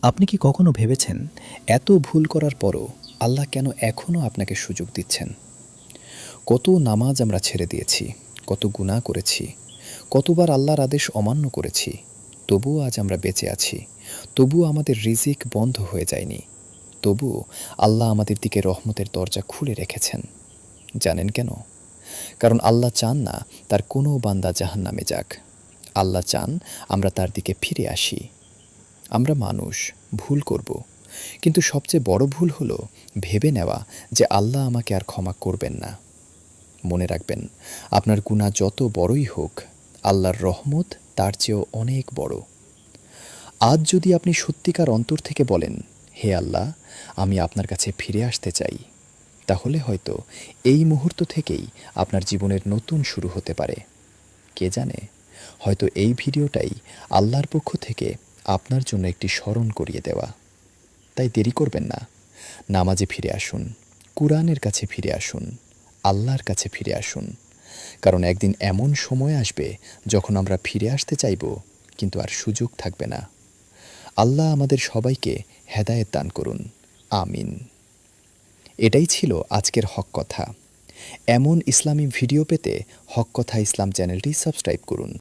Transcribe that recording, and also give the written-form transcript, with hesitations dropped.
আপনি কি কখনো ভেবেছেন এত ভুল করার পরও আল্লাহ কেন এখনও আপনাকে সুযোগ দিচ্ছেন? কত নামাজ আমরা ছেড়ে দিয়েছি, কত গুনাহ করেছি, কতবার আল্লাহর আদেশ অমান্য করেছি, তবুও আজ আমরা বেঁচে আছি। তবুও আমাদের রিজিক বন্ধ হয়ে যায়নি। তবুও আল্লাহ আমাদের দিকে রহমতের দরজা খুলে রেখেছেন। জানেন কেন? কারণ আল্লাহ চান না তার কোনো বান্দা জাহান্নামে যাক। আল্লাহ চান আমরা তার দিকে ফিরে আসি। আমরা মানুষ, ভুল করব, কিন্তু সবচেয়ে বড় ভুল হলো ভেবে নেওয়া যে আল্লাহ আমাকে আর ক্ষমা করবেন না। মনে রাখবেন, আপনার গুনাহ যত বড়ই হোক, আল্লাহর রহমত তার চেয়েও অনেক বড়। আজ যদি আপনি সত্যিকার অন্তর থেকে বলেন, হে আল্লাহ, আমি আপনার কাছে ফিরে আসতে চাই, তাহলে হয়তো এই মুহূর্ত থেকেই আপনার জীবনের নতুন শুরু হতে পারে। কে জানে, হয়তো এই ভিডিওটাই আল্লাহর পক্ষ থেকে আপনার জন্য একটি স্মরণ করিয়ে দেওয়া। তাই দেরি করবেন না। নামাজে ফিরে আসুন, কুরআনের কাছে ফিরে আসুন, আল্লাহর কাছে ফিরে আসুন। কারণ একদিন এমন সময় আসবে যখন আমরা ফিরে আসতে চাইব, কিন্তু আর সুযোগ থাকবে না। আল্লাহ আমাদের সবাইকে হেদায়েত দান করুন। আমিন। এটাই ছিল আজকের হক কথা। এমন ইসলামী ভিডিও পেতে হক কথা ইসলাম চ্যানেলটি সাবস্ক্রাইব করুন।